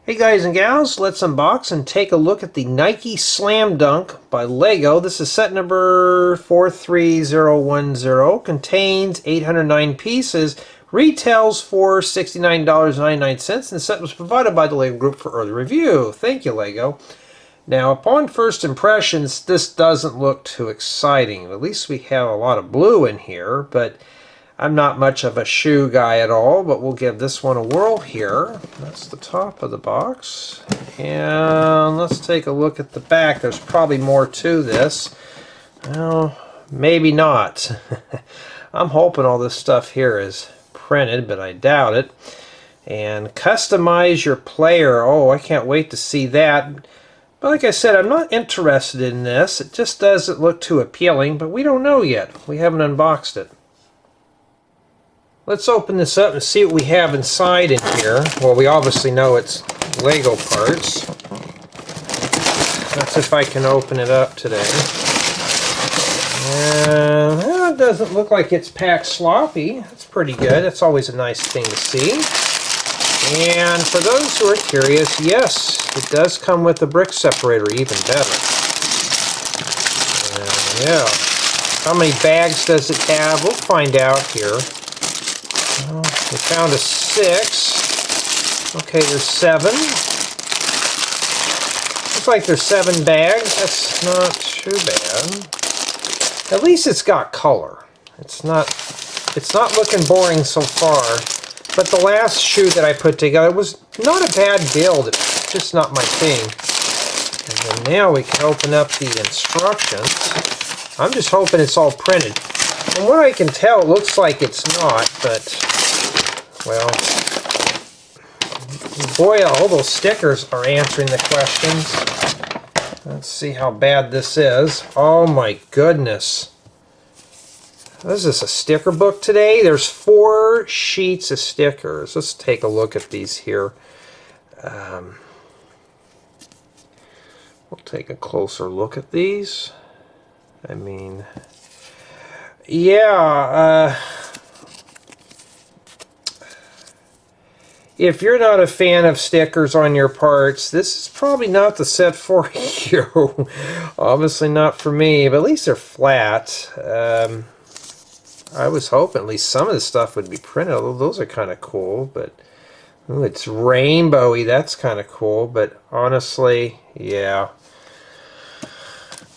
Hey guys and gals, let's unbox and take a look at the Nike Slam Dunk by Lego. This is set number 43010, contains 809 pieces, retails for $69.99, and the set was provided by the Lego Group for early review. Thank you, Lego. Now, upon first impressions, this doesn't look too exciting. At least we have a lot of blue in here, but I'm not much of a shoe guy at all, but we'll give this one a whirl here. That's the top of the box. And let's take a look at the back. There's probably more to this. Well, maybe not. I'm hoping all this stuff here is printed, but I doubt it. And customize your player. Oh, I can't wait to see that. But like I said, I'm not interested in this. It just doesn't look too appealing, but we don't know yet. We haven't unboxed it. Let's open this up and see what we have inside in here. Well, we obviously know it's Lego parts. That's if I can open it up today. And well, it doesn't look like it's packed sloppy. That's pretty good. That's always a nice thing to see. And for those who are curious, yes, it does come with the Brick Separator, even better. And yeah. How many bags does it have? We'll find out here. Well, we found a 6. Okay, there's 7. Looks like there's 7 bags. That's not too bad. At least it's got color. It's not looking boring so far. But the last shoe that I put together was not a bad build. It's just not my thing. And then now we can open up the instructions. I'm just hoping it's all printed. From what I can tell, it looks like it's not, but, well, boy, all those stickers are answering the questions. Let's see how bad this is. Oh my goodness. Is this a sticker book today? There's 4 sheets of stickers. Let's take a look at these here. We'll take a closer look at these. I mean, yeah, if you're not a fan of stickers on your parts, this is probably not the set for you. Obviously not for me, but at least they're flat. I was hoping at least some of the stuff would be printed, although those are kind of cool, but ooh, it's rainbowy. That's kind of cool, but honestly, yeah.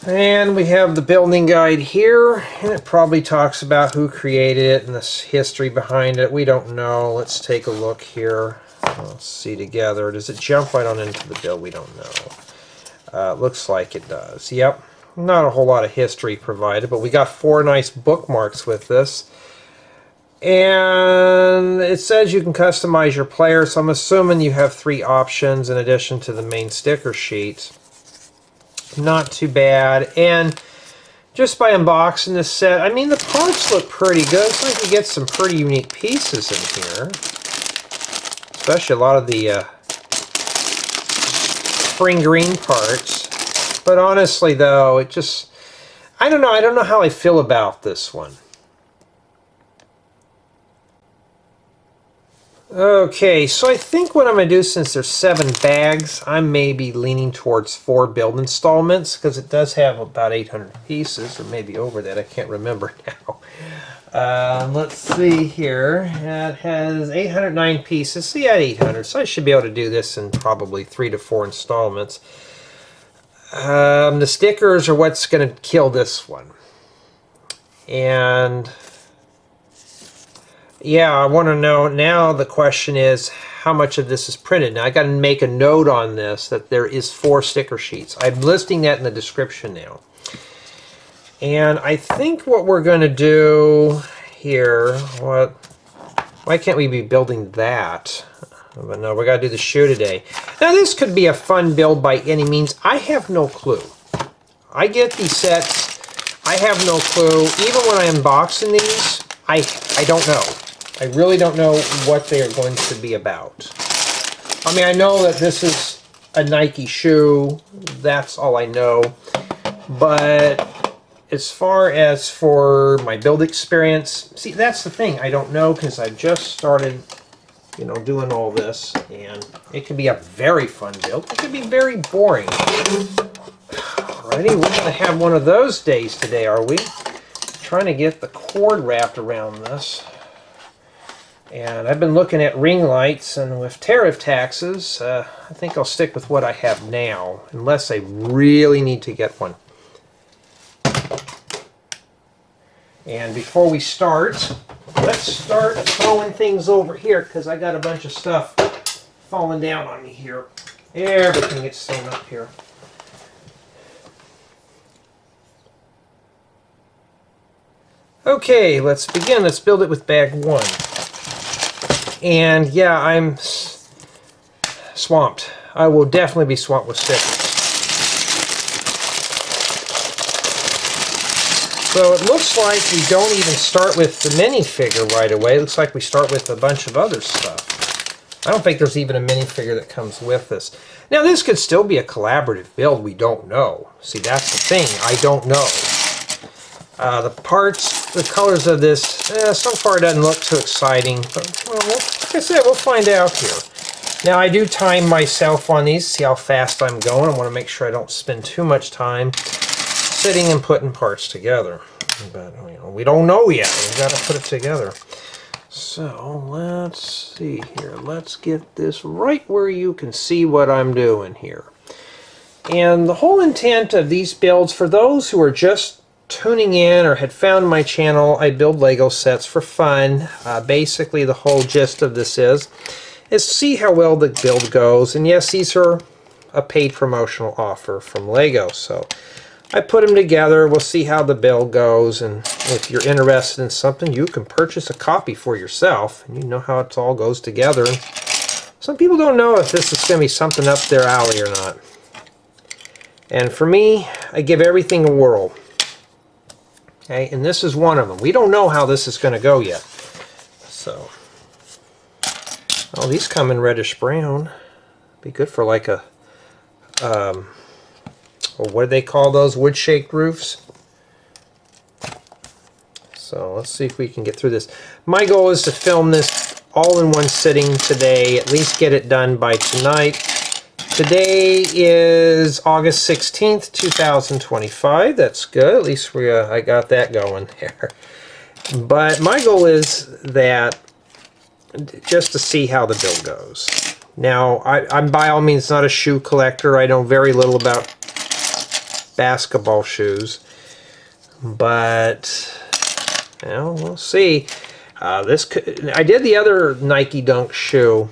And we have the building guide here, and it probably talks about who created it and the history behind it. We don't know. Let's take a look here. Let's see together. Does it jump right on into the build? We don't know. Looks like it does. Yep. Not a whole lot of history provided, but we got 4 nice bookmarks with this. And it says you can customize your player, so I'm assuming you have 3 options in addition to the main sticker sheet. Not too bad. And just by unboxing this set, I mean, the parts look pretty good. It's like you get some pretty unique pieces in here. Especially a lot of the spring green parts. But honestly, though, it just, I don't know. I don't know how I feel about this one. Okay, so I think what I'm going to do, since there's 7 bags, I'm maybe leaning towards 4 build installments, because it does have about 800 pieces, or maybe over that. I can't remember now. Let's see here. It has 809 pieces, so yeah, 800. So I should be able to do this in probably 3 to 4 installments. The stickers are what's going to kill this one. And yeah, I want to know now. The question is, how much of this is printed? Now I got to make a note on this that there is 4 sticker sheets. I'm listing that in the description now. And I think what we're going to do here, why can't we be building that? But no, we got to do the shoe today. Now this could be a fun build by any means. I have no clue. I get these sets. I have no clue. Even when I unboxing these, I don't know. I really don't know what they are going to be about. I mean, I know that this is a Nike shoe. That's all I know. But as far as for my build experience, see, that's the thing. I don't know, because I've just started you know, doing all this, and it can be a very fun build. It can be very boring. Alrighty, we're going to have one of those days today, are we? Trying to get the cord wrapped around this. And I've been looking at ring lights, and with tariff taxes, I think I'll stick with what I have now, unless I really need to get one. And before we start, let's start throwing things over here, because I got a bunch of stuff falling down on me here. Everything gets thrown up here. Okay, let's begin. Let's build it with bag 1. And yeah, I'm swamped. I will definitely be swamped with stickers. So it looks like we don't even start with the minifigure right away. It looks like we start with a bunch of other stuff. I don't think there's even a minifigure that comes with this. Now this could still be a collaborative build. We don't know. See, that's the thing. I don't know. The parts, the colors of this, so far it doesn't look too exciting. But, well, like I said, we'll find out here. Now I do time myself on these, see how fast I'm going. I want to make sure I don't spend too much time sitting and putting parts together. But you know, we don't know yet. We've got to put it together. So let's see here. Let's get this right where you can see what I'm doing here. And the whole intent of these builds, for those who are just tuning in or had found my channel, I build Lego sets for fun. Basically the whole gist of this is see how well the build goes. And yes, these are a paid promotional offer from Lego, so I put them together. We'll see how the build goes, and if you're interested in something, you can purchase a copy for yourself, and you know how it all goes together. Some people don't know if this is going to be something up their alley or not. And for me, I give everything a whirl. Okay, and this is one of them. We don't know how this is going to go yet. So, oh, these come in reddish brown. Be good for like a, what do they call those? Wood shake roofs. So let's see if we can get through this. My goal is to film this all in one sitting today. At least get it done by tonight. Today is August 16th, 2025. That's good. At least I got that going there. But my goal is that just to see how the build goes. Now, I'm by all means not a shoe collector. I know very little about basketball shoes. But, you know, we'll see. I did the other Nike Dunk shoe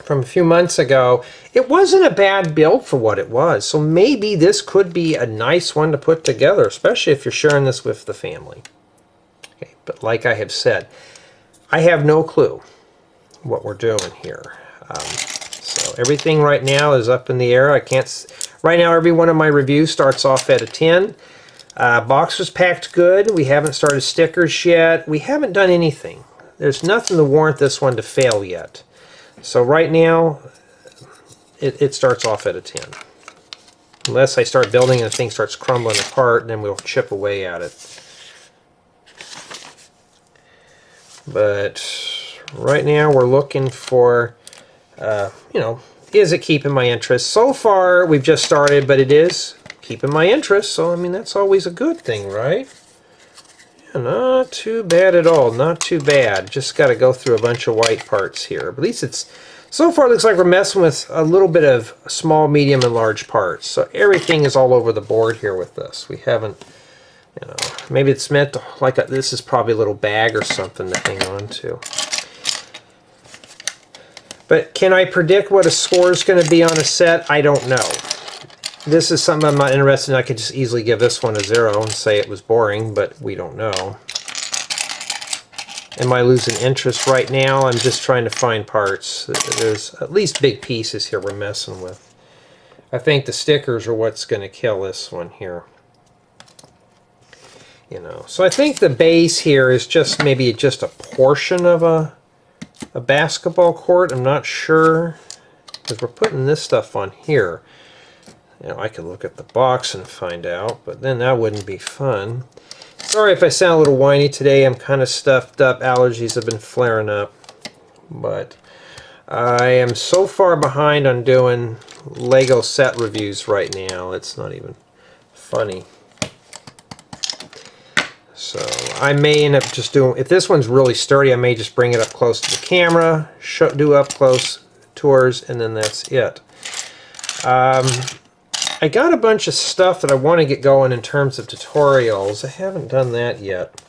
from a few months ago. It wasn't a bad build for what it was, so maybe this could be a nice one to put together, especially if you're sharing this with the family. Okay, but like I have said, I have no clue what we're doing here. So everything right now is up in the air. Right now every one of my reviews starts off at a 10. Box was packed good. We haven't started stickers yet. We haven't done anything. There's nothing to warrant this one to fail yet. So right now, it starts off at a 10. Unless I start building and the thing starts crumbling apart, then we'll chip away at it. But right now we're looking for, you know, is it keeping my interest? So far we've just started, but it is keeping my interest, so I mean that's always a good thing, right? Yeah, not too bad at all, not too bad. Just got to go through a bunch of white parts here. But at least it's, so far it looks like we're messing with a little bit of small, medium, and large parts. So everything is all over the board here with this. We haven't, you know, maybe it's meant to, like this is probably a little bag or something to hang on to. But can I predict what a score is going to be on a set? I don't know. This is something I'm not interested in. I could just easily give this one a 0 and say it was boring, but we don't know. Am I losing interest right now? I'm just trying to find parts. There's at least big pieces here we're messing with. I think the stickers are what's going to kill this one here. You know, so I think the base here is just maybe just a portion of a basketball court. I'm not sure, because we're putting this stuff on here. You know, I could look at the box and find out, but then that wouldn't be fun. Sorry if I sound a little whiny today. I'm kind of stuffed up. Allergies have been flaring up. but I am so far behind on doing Lego set reviews right now, it's not even funny. So I may end up just doing, if this one's really sturdy, I may just bring it up close to the camera, do up close tours, and then that's it. I got a bunch of stuff that I want to get going in terms of tutorials. I haven't done that yet.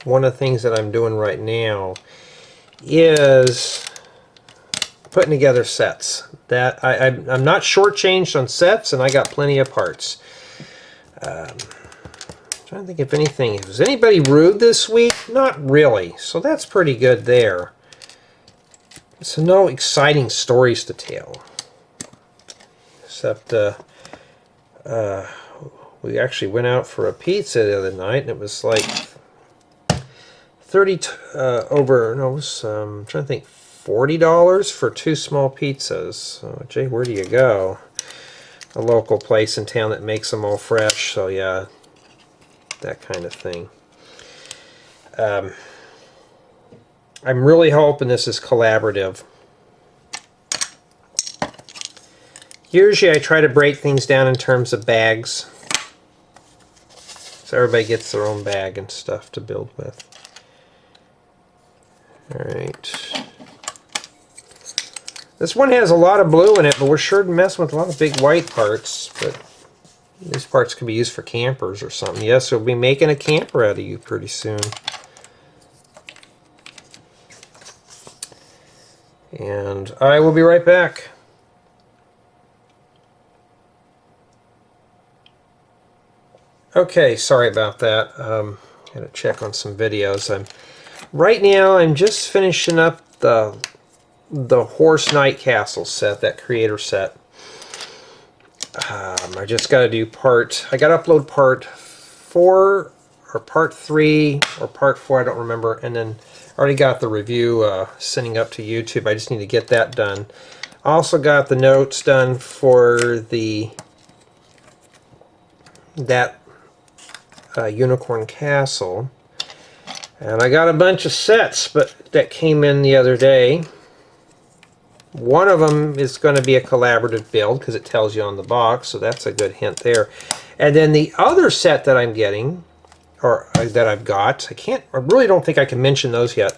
One of the things that I'm doing right now is putting together sets. That I'm not shortchanged on sets, and I got plenty of parts. I'm trying to think if anything. Was anybody rude this week? Not really. So that's pretty good there. So no exciting stories to tell. Except we actually went out for a pizza the other night, and it was like 30 over. No, it was I'm trying to think, $40 for 2 small pizzas. So, Jay, where do you go? A local place in town that makes them all fresh. So yeah, that kind of thing. I'm really hoping this is collaborative. Usually I try to break things down in terms of bags, so everybody gets their own bag and stuff to build with. Alright. This one has a lot of blue in it, but we're sure messing with a lot of big white parts. But these parts could be used for campers or something. Yes, we'll be making a camper out of you pretty soon. And I will be right back. Okay, sorry about that. Gotta check on some videos. Right now I'm just finishing up the Horse Knight Castle set, that creator set. I just got to do I got to upload part 4 or part 3 or part 4, I don't remember, and then I already got the review sending up to YouTube. I just need to get that done. I also got the notes done for that Unicorn Castle, and I got a bunch of sets that came in the other day. One of them is going to be a collaborative build because it tells you on the box, so that's a good hint there. And then the other set that I'm getting, or that I've got, I really don't think I can mention those yet.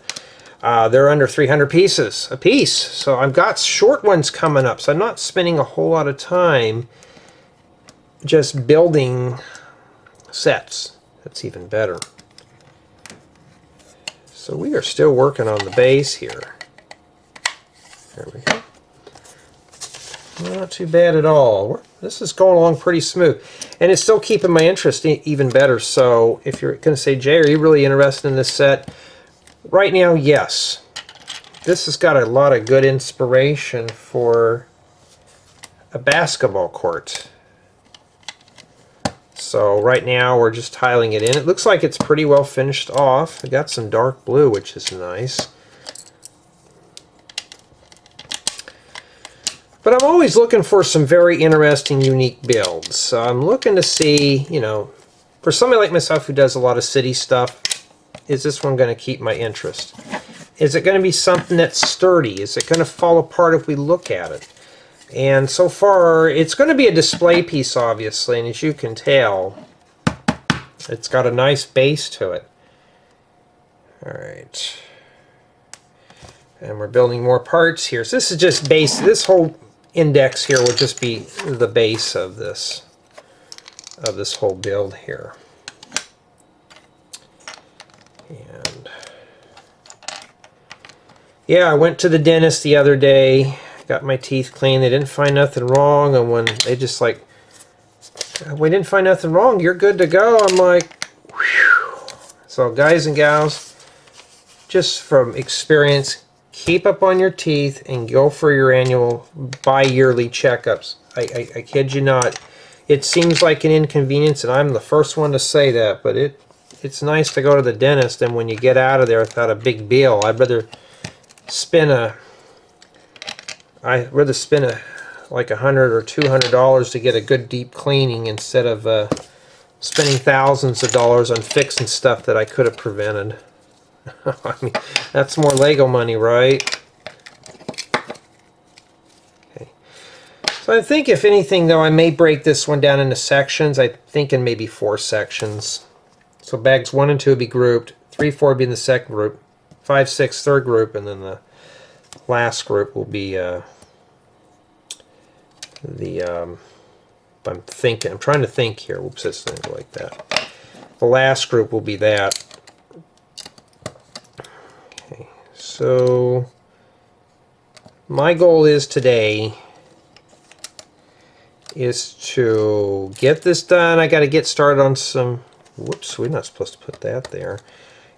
They're under 300 pieces a piece, so I've got short ones coming up, so I'm not spending a whole lot of time just building sets. That's even better. So we are still working on the base here. There we go. Not too bad at all. This is going along pretty smooth. And it's still keeping my interest even better. So if you're going to say, Jay, are you really interested in this set? Right now, yes. This has got a lot of good inspiration for a basketball court. So right now we're just tiling it in. It looks like it's pretty well finished off. I got some dark blue, which is nice. But I'm always looking for some very interesting, unique builds. So I'm looking to see, you know, for somebody like myself who does a lot of city stuff, is this one going to keep my interest? Is it going to be something that's sturdy? Is it going to fall apart if we look at it? And so far, it's going to be a display piece, obviously, and as you can tell, it's got a nice base to it. Alright. And we're building more parts here. So this is just base. This whole index here will just be the base of this whole build here. And yeah, I went to the dentist the other day, got my teeth cleaned. They didn't find nothing wrong, and when they just like, we didn't find nothing wrong, you're good to go. I'm like, whew. So guys and gals, just from experience, keep up on your teeth and go for your annual bi-yearly checkups. I kid you not. It seems like an inconvenience, and I'm the first one to say that, but it's nice to go to the dentist, and when you get out of there without a big bill, I'd rather spend like $100 or $200 to get a good deep cleaning instead of spending thousands of dollars on fixing stuff that I could have prevented. I mean, that's more Lego money, right? Okay. So I think if anything, though, I may break this one down into sections. I'm thinking maybe 4 sections. So bags 1 and 2 would be grouped, 3, 4 would be in the second group, 5, 6 third group, and then the last group will be I'm trying to think here. Whoops, it's going to go like that. The last group will be that. Okay, so my goal is today is to get this done. I got to get started on some. Whoops, we're not supposed to put that there.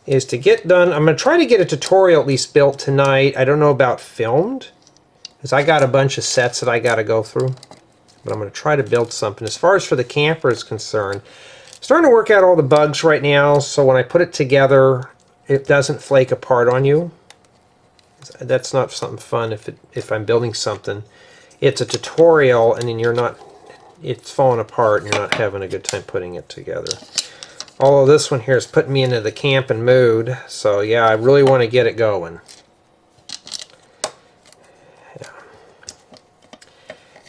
Is to get done. I'm going to try to get a tutorial at least built tonight. I don't know about filmed, because I got a bunch of sets that I got to go through. But I'm going to try to build something. As far as for the camper is concerned, I'm starting to work out all the bugs right now, so when I put it together, it doesn't flake apart on you. That's not something fun if I'm building something. It's a tutorial, and then it's falling apart, and you're not having a good time putting it together. Although this one here is putting me into the camping mood, so yeah, I really want to get it going. Yeah.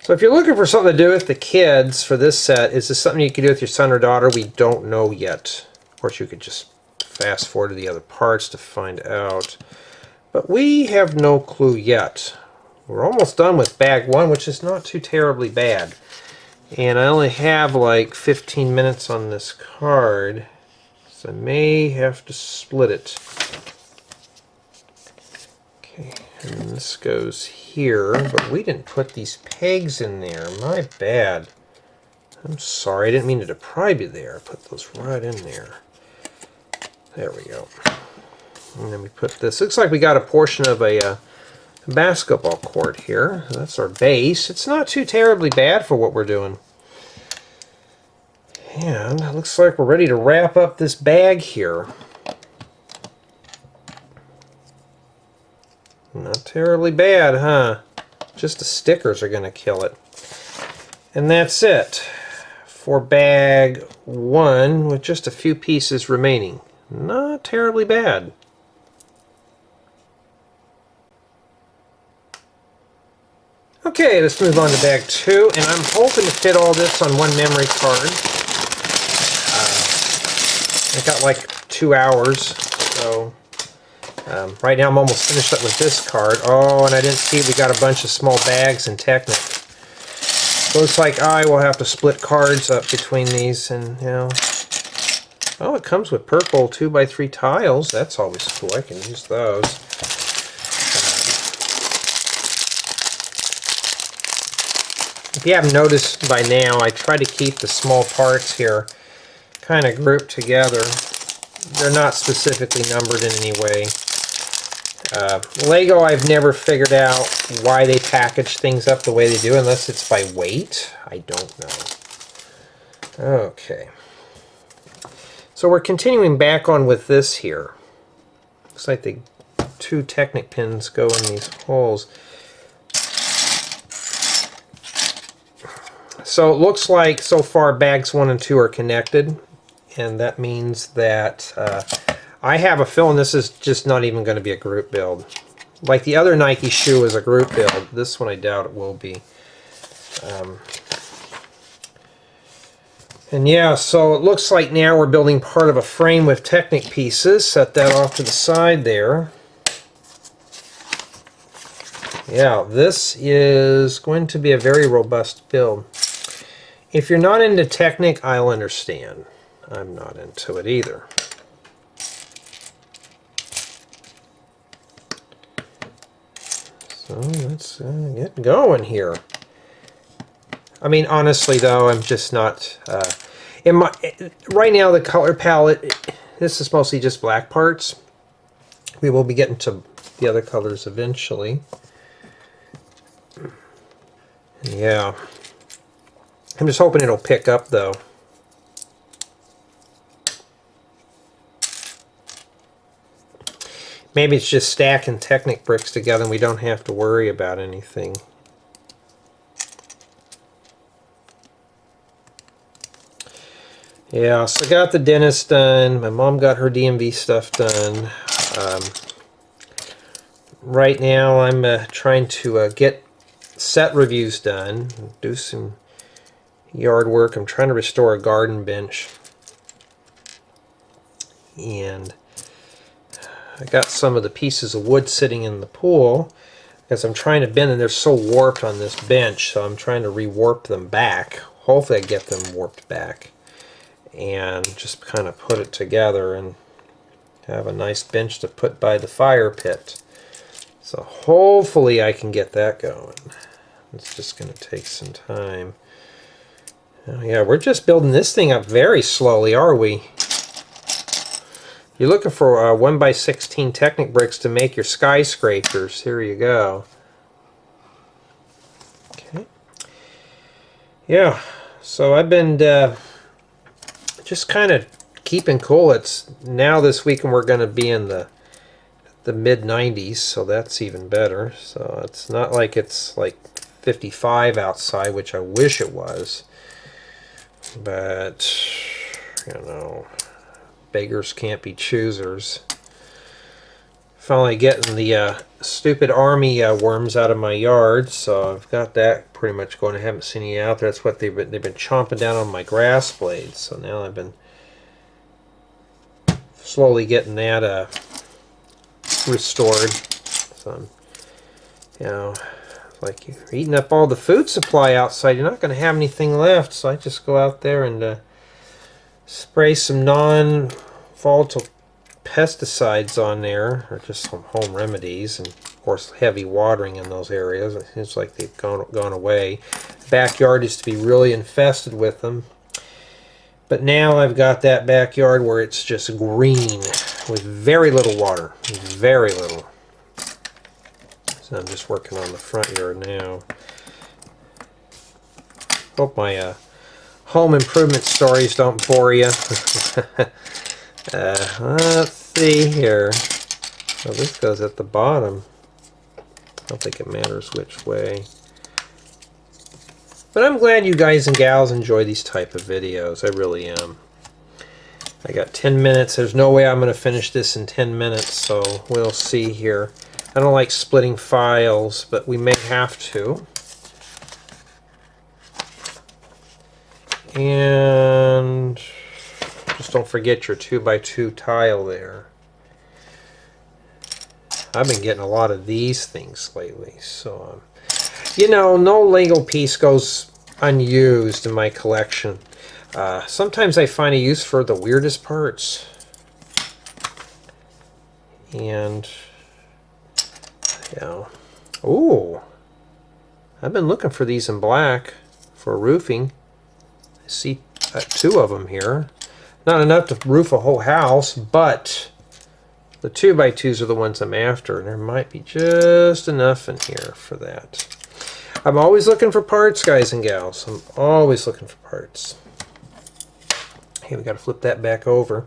So if you're looking for something to do with the kids for this set, is this something you can do with your son or daughter? We don't know yet. Of course, you could just fast forward to the other parts to find out. But we have no clue yet. We're almost done with bag 1, which is not too terribly bad. And I only have like 15 minutes on this card, so I may have to split it. Okay, and this goes here, but we didn't put these pegs in there. My bad. I'm sorry, I didn't mean to deprive you there. I put those right in there. There we go. And then we put this. Looks like we got a portion of a basketball court here. That's our base. It's not too terribly bad for what we're doing. And it looks like we're ready to wrap up this bag here. Not terribly bad, huh? Just the stickers are going to kill it. And that's it for bag 1 with just a few pieces remaining. Not terribly bad. Okay, let's move on to bag 2, and I'm hoping to fit all this on one memory card. I got like 2 hours, so right now I'm almost finished up with this card. Oh, and I didn't see we got a bunch of small bags in Technic. Looks like I will have to split cards up between these, and oh, it comes with purple 2x3 tiles. That's always cool. I can use those. If you haven't noticed by now, I try to keep the small parts here kind of grouped together. They're not specifically numbered in any way. Lego, I've never figured out why they package things up the way they do, unless it's by weight. I don't know. Okay. So we're continuing back on with this here. Looks like the 2 Technic pins go in these holes. So it looks like so far bags 1 and 2 are connected, and that means that I have a feeling this is just not even going to be a group build. Like the other Nike shoe is a group build. This one I doubt it will be. And yeah, so it looks like now we're building part of a frame with Technic pieces. Set that off to the side there. Yeah, this is going to be a very robust build. If you're not into Technic, I'll understand. I'm not into it either. So let's get going here. I mean, honestly, though, I'm just not... right now, the color palette, this is mostly just black parts. We will be getting to the other colors eventually. Yeah. I'm just hoping it'll pick up, though. Maybe it's just stacking Technic bricks together and we don't have to worry about anything. Yeah, so I got the dentist done. My mom got her DMV stuff done. Right now I'm trying to get set reviews done, do some yard work. I'm trying to restore a garden bench, and I got some of the pieces of wood sitting in the pool because I'm trying to bend, and they're so warped on this bench, so I'm trying to rewarp them back. Hopefully I get them warped back and just kind of put it together and have a nice bench to put by the fire pit. So hopefully I can get that going. It's just going to take some time. Oh yeah, we're just building this thing up very slowly, are we? You're looking for 1x16 Technic bricks to make your skyscrapers. Here you go. Okay. Yeah, so I've been just kind of keeping cool. It's now this weekend we're going to be in the mid 90s, so that's even better. So it's not like it's like 55 outside, which I wish it was, but you know, beggars can't be choosers. Finally getting the stupid army worms out of my yard, so I've got that pretty much going. I haven't seen any out there. That's what they've been chomping down on my grass blades, so now I've been slowly getting that restored. So I'm, you know, like you're eating up all the food supply outside, you're not going to have anything left. So I just go out there and spray some non-volatile pesticides on there, or just some home remedies, and of course heavy watering in those areas. It seems like they've gone away. Backyard used to be really infested with them, but now I've got that backyard where it's just green with very little water, very little. So I'm just working on the front yard now. Hope my home improvement stories don't bore you. Let's see here. Oh, this goes at the bottom. I don't think it matters which way. But I'm glad you guys and gals enjoy these type of videos. I really am. I got 10 minutes. There's no way I'm going to finish this in 10 minutes, so we'll see here. I don't like splitting files, but we may have to. And just don't forget your 2x2 tile there. I've been getting a lot of these things lately, so you know, no Lego piece goes unused in my collection. Sometimes I find a use for the weirdest parts. And you know, ooh, I've been looking for these in black for roofing. I see 2 of them here. Not enough to roof a whole house, but the 2x2s are the ones I'm after, and there might be just enough in here for that. I'm always looking for parts, guys and gals. I'm always looking for parts. Okay, we got to flip that back over.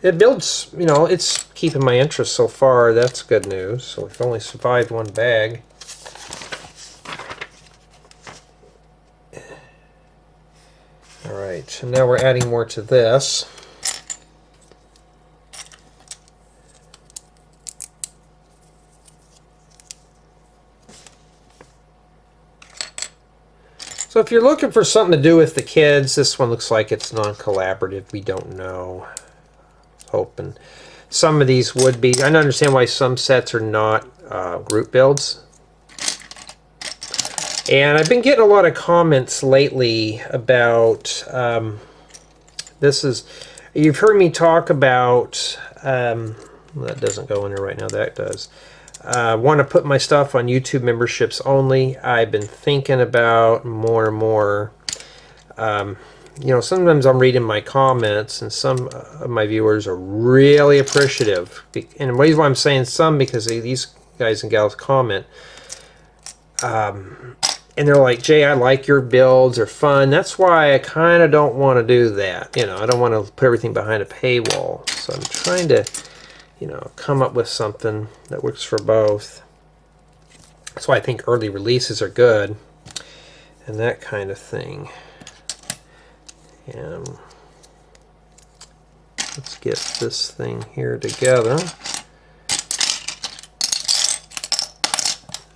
It builds, you know, it's keeping my interest so far. That's good news. So we've only survived one bag. Alright, and now we're adding more to this. So if you're looking for something to do with the kids, this one looks like it's non-collaborative. We don't know. Hoping some of these would be. I don't understand why some sets are not group builds. And I've been getting a lot of comments lately about this is, you've heard me talk about well, that doesn't go in there right now, that does. Want to put my stuff on YouTube memberships only. I've been thinking about more and more. You know, sometimes I'm reading my comments, and some of my viewers are really appreciative. And the reason why I'm saying some, because these guys and gals comment. And they're like, Jay, I like your builds, they're fun. That's why I kind of don't want to do that. You know, I don't want to put everything behind a paywall. So I'm trying to, you know, come up with something that works for both. That's why I think early releases are good and that kind of thing. And Let's get this thing here together.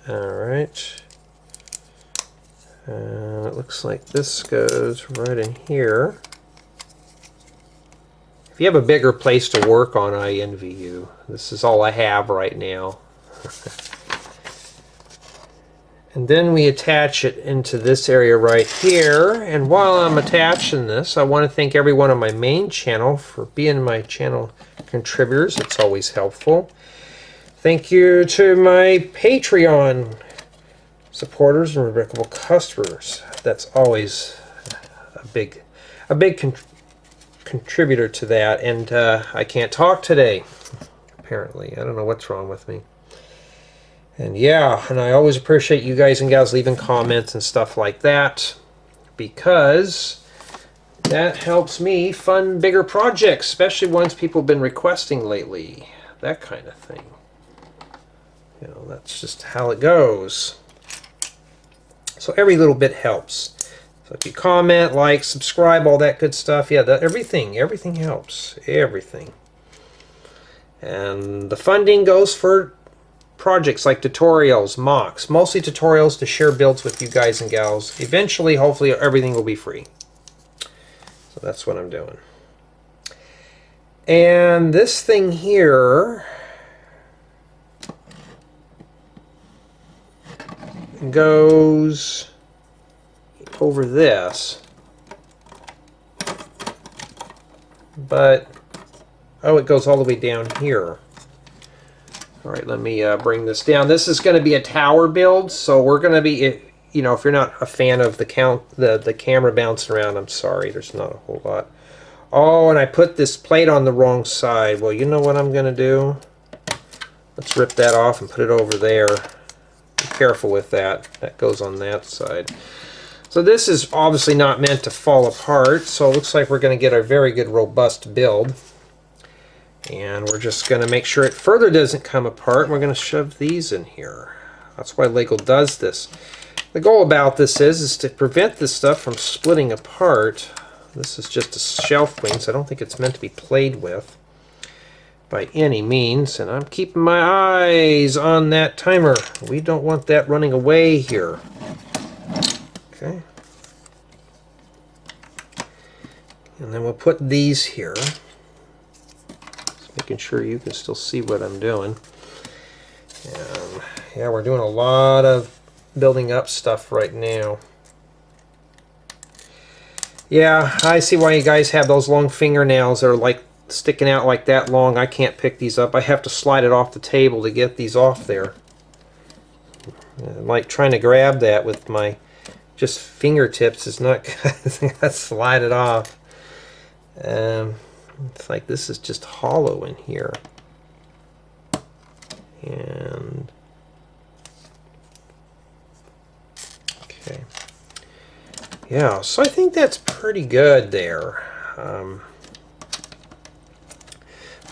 Alright. It looks like this goes right in here. If you have a bigger place to work on, I envy you. This is all I have right now. And then we attach it into this area right here. And while I'm attaching this, I want to thank everyone on my main channel for being my channel contributors. It's always helpful. Thank you to my Patreon supporters and remarkable customers. That's always a big contributor to that. And I can't talk today, apparently. I don't know what's wrong with me. And yeah, and I always appreciate you guys and gals leaving comments and stuff like that, because that helps me fund bigger projects, especially ones people have been requesting lately. That kind of thing. You know, that's just how it goes. So every little bit helps. So if you comment, like, subscribe, all that good stuff, yeah, everything helps. Everything. And the funding goes for projects like tutorials, mocks, mostly tutorials to share builds with you guys and gals. Eventually, hopefully, everything will be free. So that's what I'm doing. And this thing here goes over this, but oh, it goes all the way down here. All right, let me bring this down. This is going to be a tower build, so we're going to be, you know, if you're not a fan of the camera bouncing around, I'm sorry, there's not a whole lot. Oh, and I put this plate on the wrong side. Well, you know what I'm going to do? Let's rip that off and put it over there. Be careful with that. That goes on that side. So this is obviously not meant to fall apart, so it looks like we're going to get a very good robust build. And we're just going to make sure it further doesn't come apart, and we're going to shove these in here. That's why Lego does this. The goal about this is to prevent this stuff from splitting apart. This is just a shelf wing, so I don't think it's meant to be played with by any means. And I'm keeping my eyes on that timer. We don't want that running away here. Okay. And then we'll put these here. Just making sure you can still see what I'm doing. And yeah, we're doing a lot of building up stuff right now. Yeah, I see why you guys have those long fingernails that are like sticking out like that long. I can't pick these up. I have to slide it off the table to get these off there. Like trying to grab that with my just fingertips is not good. I gotta slide it off. It's like this is just hollow in here. And okay. Yeah, so I think that's pretty good there.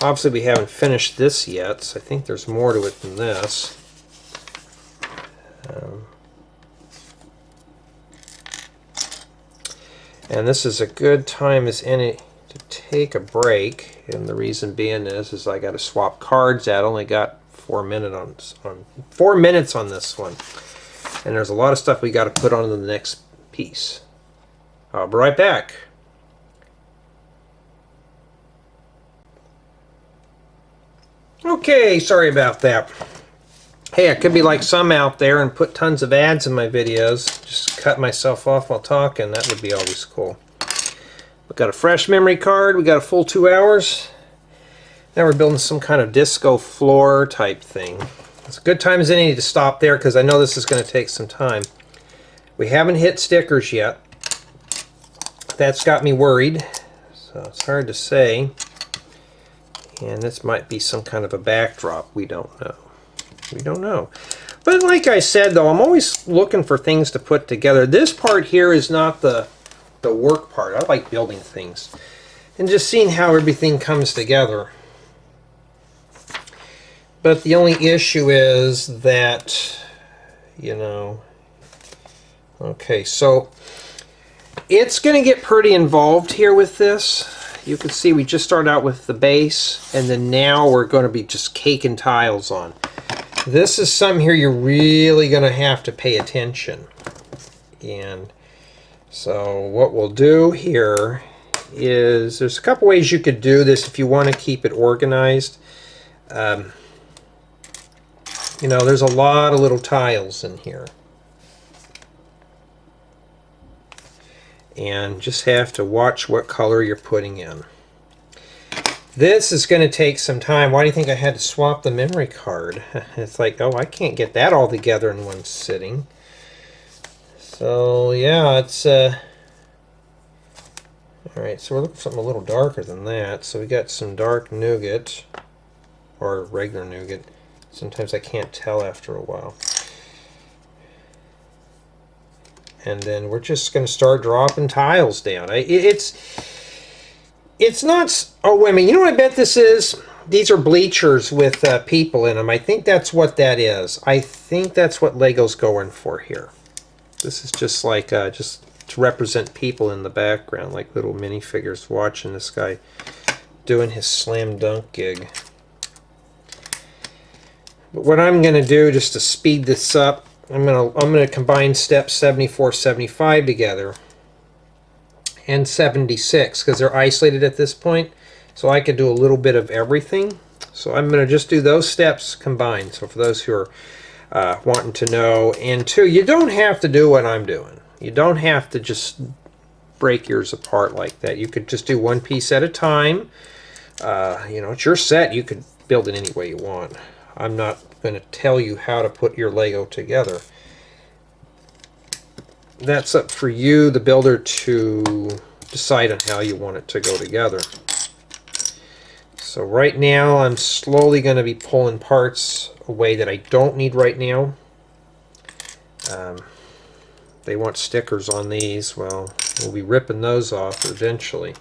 Obviously we haven't finished this yet, so I think there's more to it than this. And this is a good time as any to take a break, and the reason being is I got to swap cards out. I only got 4 minutes on this one, and there's a lot of stuff we got to put on the next piece. I'll be right back. Okay, sorry about that. Hey, I could be like some out there and put tons of ads in my videos. Just cut myself off while talking. That would be always cool. We got a fresh memory card. We got a full 2 hours. Now we're building some kind of disco floor type thing. It's a good time as any to stop there because I know this is going to take some time. We haven't hit stickers yet. That's got me worried. So it's hard to say. And this might be some kind of a backdrop. We don't know. We don't know. But like I said, though, I'm always looking for things to put together. This part here is not the work part. I like building things. And just seeing how everything comes together. But the only issue is that, you know... Okay, so it's going to get pretty involved here with this. you can see we just started out with the base, and then now we're going to be just caking tiles on. This is something here you're really going to have to pay attention. And so what we'll do here is, there's a couple ways you could do this if you want to keep it organized. You know, there's a lot of little tiles in here. And just have to watch what color you're putting in. This is going to take some time. Why do you think I had to swap the memory card? It's like, oh, I can't get that all together in one sitting. So yeah, it's alright, so we're looking for something a little darker than that. So we got some dark nougat, or regular nougat. Sometimes I can't tell after a while. And then we're just going to start dropping tiles down. It's not... Oh, wait a minute. You know what I bet this is? These are bleachers with people in them. I think that's what that is. I think that's what Lego's going for here. This is just like just to represent people in the background, like little minifigures watching this guy doing his slam dunk gig. But what I'm going to do, just to speed this up, I'm going to combine steps 74, 75 together, and 76, because they're isolated at this point. So I could do a little bit of everything. So I'm going to just do those steps combined. So for those who are wanting to know, and two, you don't have to do what I'm doing. You don't have to just break yours apart like that. You could just do one piece at a time. You know, it's your set. You could build it any way you want. I'm not going to tell you how to put your Lego together. That's up for you, the builder, to decide on how you want it to go together. So right now I'm slowly going to be pulling parts away that I don't need right now. They want stickers on these. Well, we'll be ripping those off eventually.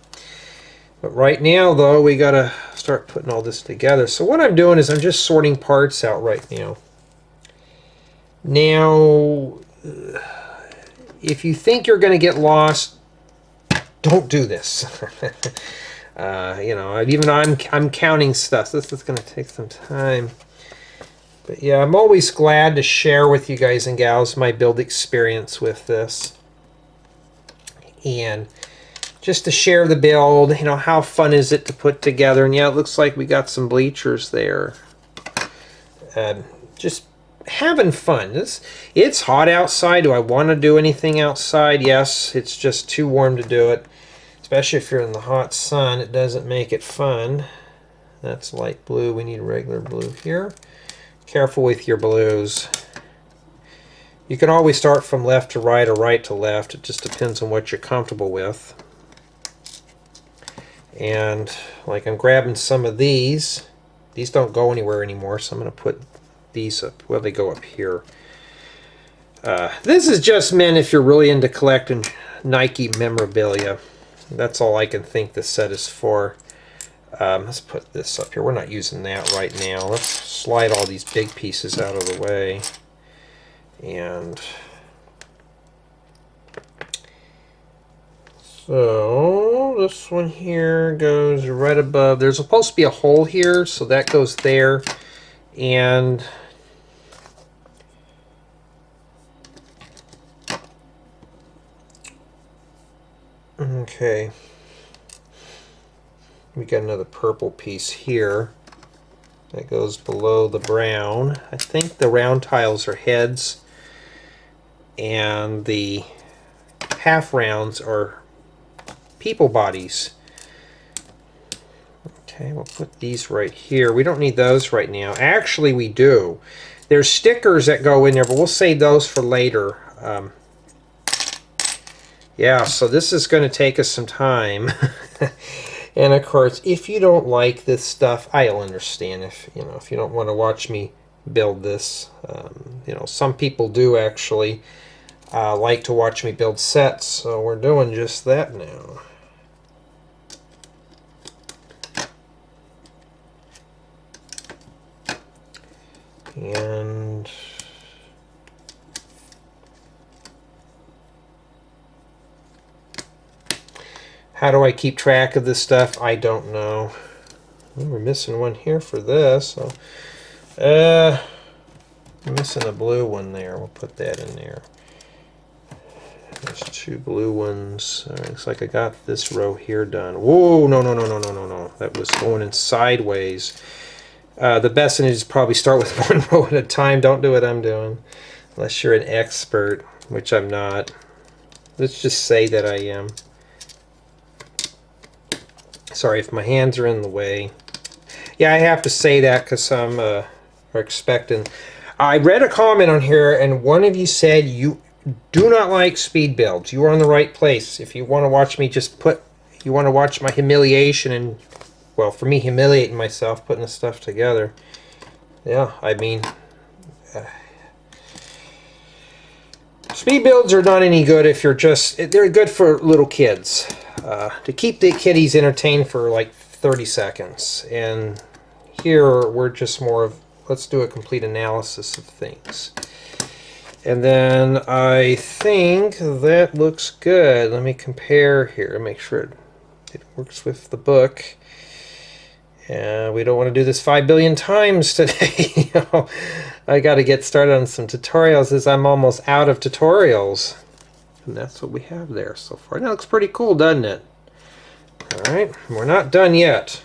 But right now, though, we got to start putting all this together. So what I'm doing is I'm just sorting parts out right now. Now, if you think you're going to get lost, don't do this. You know, even I'm counting stuff. So this is going to take some time. But yeah, I'm always glad to share with you guys and gals my build experience with this. And just to share the build, you know, how fun is it to put together. And yeah, it looks like we got some bleachers there. Just having fun. It's hot outside. Do I want to do anything outside? Yes, it's just too warm to do it. Especially if you're in the hot sun, it doesn't make it fun. That's light blue. We need regular blue here. Careful with your blues. You can always start from left to right or right to left. It just depends on what you're comfortable with. And like I'm grabbing some of these. These don't go anywhere anymore, so I'm going to put these up. Well, they go up here. This is just meant if you're really into collecting Nike memorabilia. That's all I can think this set is for. Let's put this up here. We're not using that right now. Let's slide all these big pieces out of the way. And so this one here goes right above. There's supposed to be a hole here, so that goes there. And okay, we got another purple piece here that goes below the brown. I think the round tiles are heads and the half rounds are people bodies. Okay, we'll put these right here. We don't need those right now. Actually, we do. There's stickers that go in there, but we'll save those for later. Yeah, so this is going to take us some time. And of course, if you don't like this stuff, I'll understand. If you don't want to watch me build this, some people do actually like to watch me build sets, so we're doing just that now. And How do I keep track of this stuff? I don't know. Well, we're missing one here for this. So, I'm missing a blue one there. We'll put that in there. There's 2 blue ones. Looks like I got this row here done. Whoa, no, no, no, no, no, no, no. That was going in sideways. The best thing is probably start with 1 row at a time. Don't do what I'm doing. Unless you're an expert, which I'm not. Let's just say that I am. Sorry if my hands are in the way. Yeah, I have to say that because I'm expecting. I read a comment on here, and one of you said you do not like speed builds. You are in the right place. If you want to watch me you want to watch my humiliation and, well, for me, humiliating myself, putting this stuff together. Yeah, I mean, speed builds are not any good if you're they're good for little kids. To keep the kiddies entertained for like 30 seconds. And here, we're just more of, let's do a complete analysis of things. And then I think that looks good. Let me compare here, make sure it works with the book. And we don't want to do this 5 billion times today. I got to get started on some tutorials as I'm almost out of tutorials. And that's what we have there so far. That looks pretty cool, doesn't it? Alright, we're not done yet.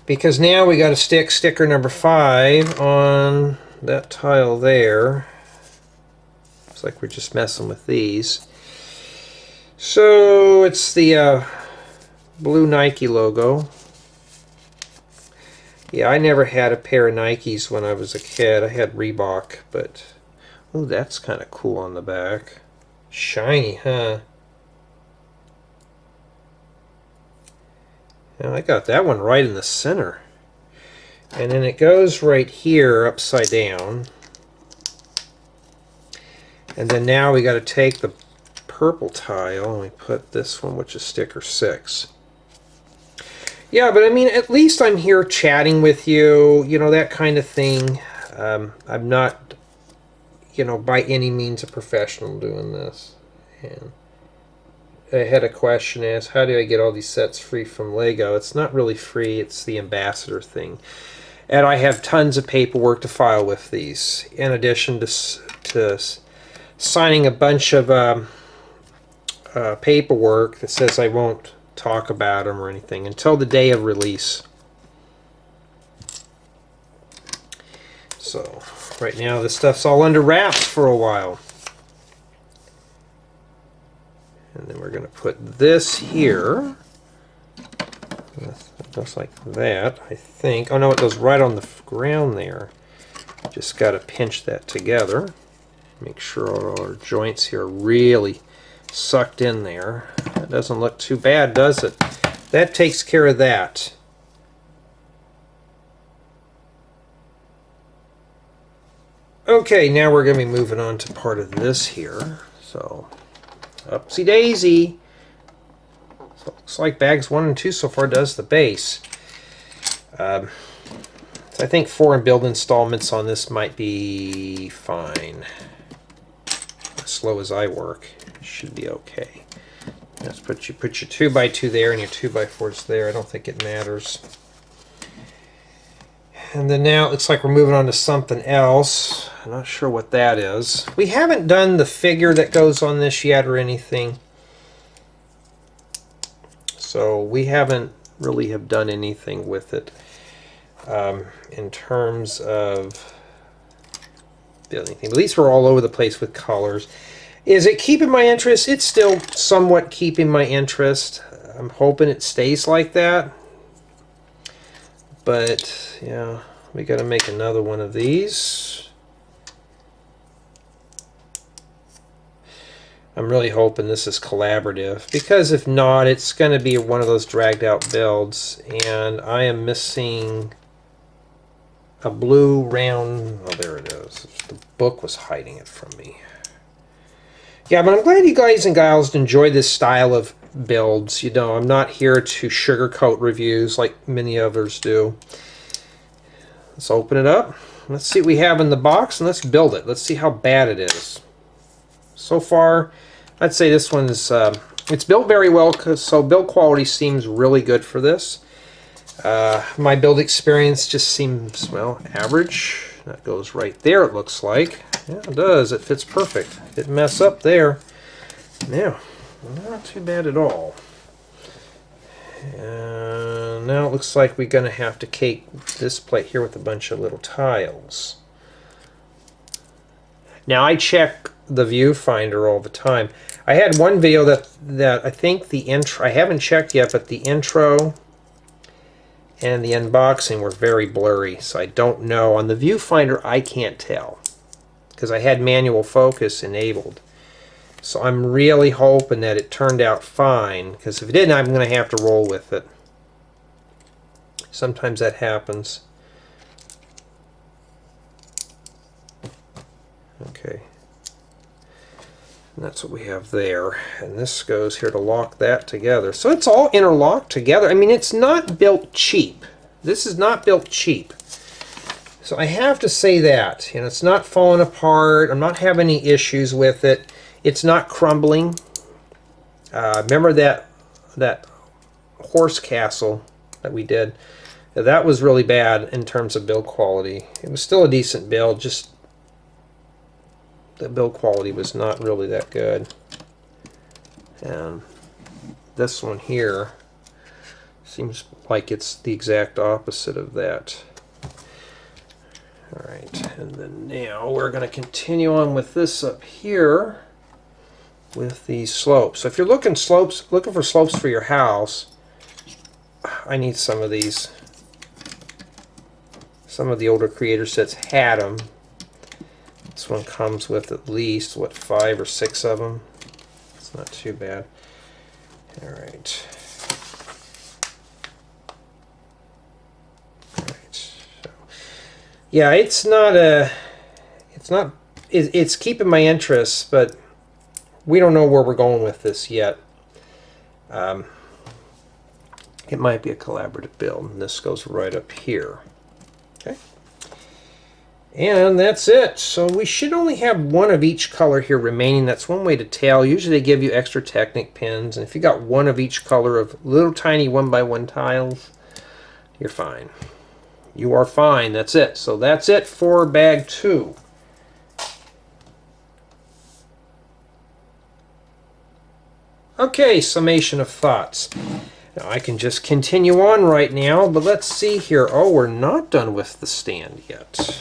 Because now we got to stick sticker number 5 on that tile there. Looks like we're just messing with these. So it's the blue Nike logo. Yeah, I never had a pair of Nikes when I was a kid. I had Reebok, but oh, that's kind of cool on the back. Shiny, huh? Now I got that one right in the center. And then it goes right here upside down. And then now we got to take the purple tile and we put this one, which is sticker 6. Yeah, but I mean, at least I'm here chatting with you, you know, that kind of thing. I'm not, you know, by any means a professional doing this. And I had a question asked, how do I get all these sets free from Lego? It's not really free, it's the ambassador thing. And I have tons of paperwork to file with these, in addition to signing a bunch of paperwork that says I won't talk about them or anything until the day of release. So right now this stuff's all under wraps for a while. And then we're going to put this here. Just like that, I think. Oh no, it goes right on the ground there. Just got to pinch that together. Make sure all our joints here are really sucked in there. That doesn't look too bad, does it? That takes care of that. Okay, now we're going to be moving on to part of this here. So, upsy daisy. So looks like bags 1 and 2 so far does the base. So I think 4 and build installments on this might be fine. As slow as I work, it should be okay. Let's put your 2x2 there and your 2x4s there. I don't think it matters. And then now it looks like we're moving on to something else. I'm not sure what that is. We haven't done the figure that goes on this yet or anything. So we haven't really have done anything with it in terms of building anything. But these were all over the place with colors. Is it keeping my interest? It's still somewhat keeping my interest. I'm hoping it stays like that. But yeah, we got to make another one of these. I'm really hoping this is collaborative, because if not, it's going to be one of those dragged out builds, and I am missing a blue round. Oh, there it is. The book was hiding it from me. Yeah, but I'm glad you guys and gals enjoy this style of builds. You know, I'm not here to sugarcoat reviews like many others do. Let's open it up. Let's see what we have in the box, and let's build it. Let's see how bad it is. So far, I'd say this one's It's built very well, so build quality seems really good for this. My build experience just seems, well, average. That goes right there, it looks like. Yeah, it does. It fits perfect. It didn't mess up there. Yeah, not too bad at all. And now it looks like we're going to have to cake this plate here with a bunch of little tiles. Now I check the viewfinder all the time. I had one video that I think the intro, I haven't checked yet, but the intro and the unboxing were very blurry, so I don't know. On the viewfinder I can't tell because I had manual focus enabled. So I'm really hoping that it turned out fine, because if it didn't, I'm going to have to roll with it. Sometimes that happens. Okay. And that's what we have there. And this goes here to lock that together. So it's all interlocked together. I mean, it's not built cheap. This is not built cheap. So I have to say that. You know, it's not falling apart. I'm not having any issues with it. It's not crumbling. Remember that horse castle that we did? That was really bad in terms of build quality. It was still a decent build, just the build quality was not really that good. And this one here seems like it's the exact opposite of that. Alright, and then now we're going to continue on with this up here with these slopes. So if you're looking for slopes for your house, I need some of these. Some of the older creator sets had them. This one comes with at least, what, 5 or 6 of them. It's not too bad. Alright. So, yeah, it's keeping my interest, but we don't know where we're going with this yet. It might be a collaborative build, and this goes right up here. Okay. And that's it. So we should only have one of each color here remaining. That's one way to tell. Usually they give you extra Technic pins, and if you got one of each color of little tiny 1x1 tiles, you're fine. You are fine. That's it. So that's it for bag 2. Okay, Summation of Thoughts. Now I can just continue on right now, but let's see here. Oh, we're not done with the stand yet.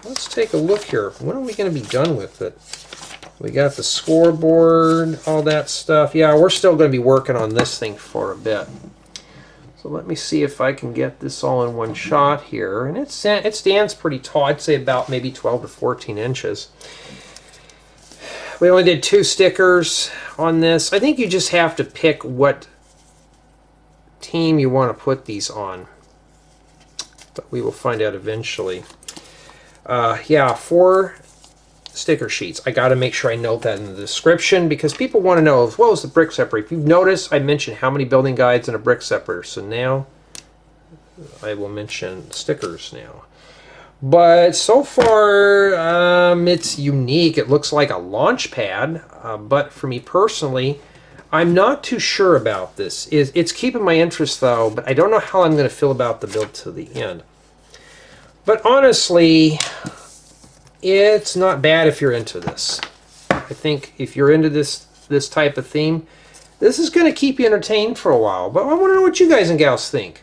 Let's take a look here. When are we going to be done with it? We got the scoreboard, all that stuff. Yeah, we're still going to be working on this thing for a bit. So let me see if I can get this all in one shot here. And it stands pretty tall. I'd say about maybe 12 to 14 inches. We only did 2 stickers on this. I think you just have to pick what team you want to put these on. But we will find out eventually. Yeah, 4 sticker sheets. I got to make sure I note that in the description because people want to know as well as the brick separator. If you've noticed, I mentioned how many building guides and a brick separator. So now I will mention stickers now. But so far, it's unique. It looks like a launch pad, but for me personally, I'm not too sure about this. It's keeping my interest though, but I don't know how I'm going to feel about the build to the end. But honestly, it's not bad if you're into this. I think if you're into this type of theme, this is going to keep you entertained for a while. But I want to know what you guys and gals think.